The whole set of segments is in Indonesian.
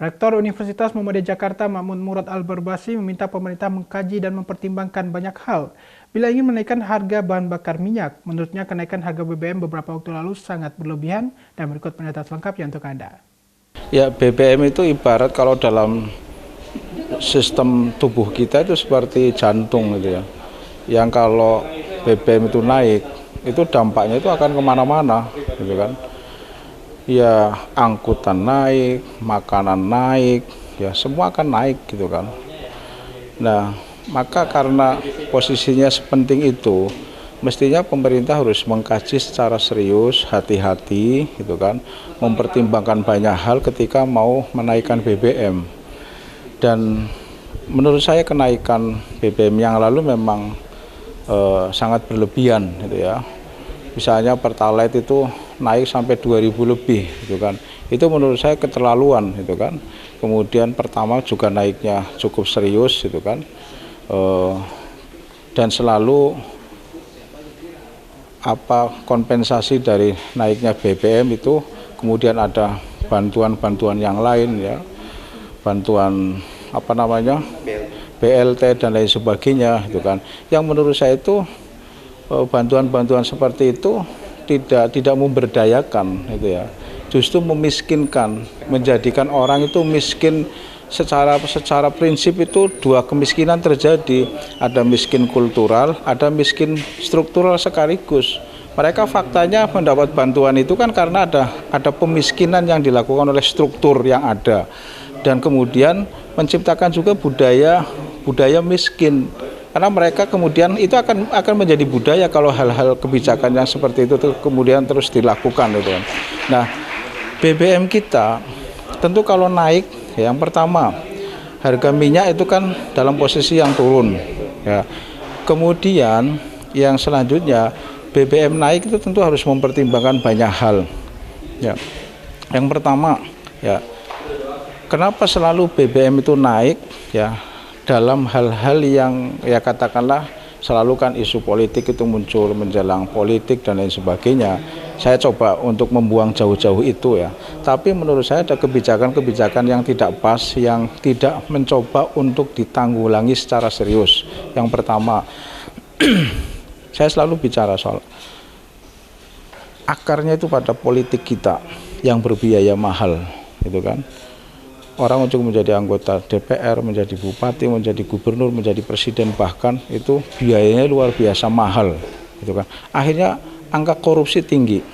Rektor Universitas Muhammadiyah Jakarta Ma'mun Murad Al-Barbasi meminta pemerintah mengkaji dan mempertimbangkan banyak hal bila ingin menaikkan harga bahan bakar minyak. Menurutnya kenaikan harga BBM beberapa waktu lalu sangat berlebihan dan berikut pernyataan selengkapnya untuk Anda. Ya, BBM itu ibarat kalau dalam sistem tubuh kita itu seperti jantung gitu ya. Yang kalau BBM itu naik, itu dampaknya itu akan kemana-mana gitu kan. Ya, angkutan naik, makanan naik, ya semua akan naik gitu kan. Nah, maka karena posisinya sepenting itu, mestinya pemerintah harus mengkaji secara serius, hati-hati gitu kan, mempertimbangkan banyak hal ketika mau menaikkan BBM. Dan menurut saya kenaikan BBM yang lalu memang sangat berlebihan gitu ya. Misalnya Pertalite itu naik sampai 2.000 lebih gitu kan. Itu menurut saya keterlaluan gitu kan. Kemudian pertama juga naiknya cukup serius gitu kan. Dan selalu kompensasi dari naiknya BBM itu kemudian ada bantuan-bantuan yang lain ya. Bantuan BLT dan lain sebagainya gitu kan. Yang menurut saya itu bantuan-bantuan seperti itu tidak memberdayakan gitu ya, justru memiskinkan, menjadikan orang itu miskin. Secara prinsip itu dua kemiskinan terjadi, ada miskin kultural, ada miskin struktural sekaligus. Mereka faktanya mendapat bantuan itu kan karena ada pemiskinan yang dilakukan oleh struktur yang ada, dan kemudian menciptakan juga budaya miskin. Karena mereka kemudian itu akan menjadi budaya kalau hal-hal kebijakan yang seperti itu kemudian terus dilakukan gitu kan. Nah, BBM kita tentu kalau naik, ya, yang pertama harga minyak itu kan dalam posisi yang turun ya. Kemudian yang selanjutnya BBM naik itu tentu harus mempertimbangkan banyak hal ya. Yang pertama ya, kenapa selalu BBM itu naik ya, dalam hal-hal yang ya katakanlah selalu kan isu politik itu muncul menjelang politik dan lain sebagainya. Saya coba untuk membuang jauh-jauh itu ya. Tapi menurut saya ada kebijakan-kebijakan yang tidak pas, yang tidak mencoba untuk ditanggulangi secara serius. Yang pertama, saya selalu bicara soal akarnya itu pada politik kita yang berbiaya mahal, gitu kan. Orang untuk menjadi anggota DPR, menjadi bupati, menjadi gubernur, menjadi presiden, bahkan itu biayanya luar biasa mahal gitu kan. Akhirnya angka korupsi tinggi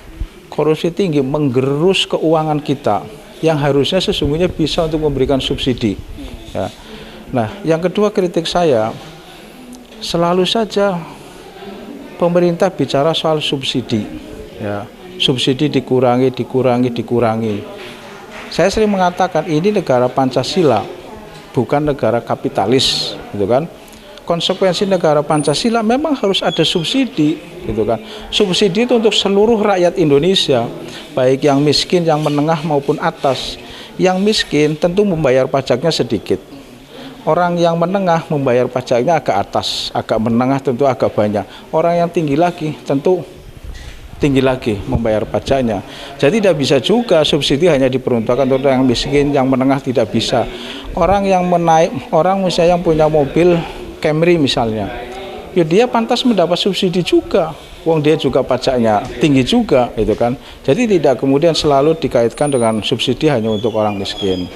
menggerus keuangan kita yang harusnya sesungguhnya bisa untuk memberikan subsidi ya. Nah, yang kedua kritik saya, selalu saja pemerintah bicara soal subsidi ya. Subsidi dikurangi. Saya sering mengatakan ini negara Pancasila, bukan negara kapitalis, gitu kan. Konsekuensi negara Pancasila memang harus ada subsidi, gitu kan. Subsidi itu untuk seluruh rakyat Indonesia, baik yang miskin, yang menengah maupun atas. Yang miskin tentu membayar pajaknya sedikit. Orang yang menengah membayar pajaknya agak atas, agak menengah tentu agak banyak. Orang yang tinggi lagi tentu tinggi lagi membayar pajaknya. Jadi tidak bisa juga subsidi hanya diperuntukkan untuk yang miskin, yang menengah tidak bisa. Orang yang orang misalnya yang punya mobil Camry misalnya, ya dia pantas mendapat subsidi juga. Wong dia juga pajaknya tinggi juga, gitu kan. Jadi tidak kemudian selalu dikaitkan dengan subsidi hanya untuk orang miskin.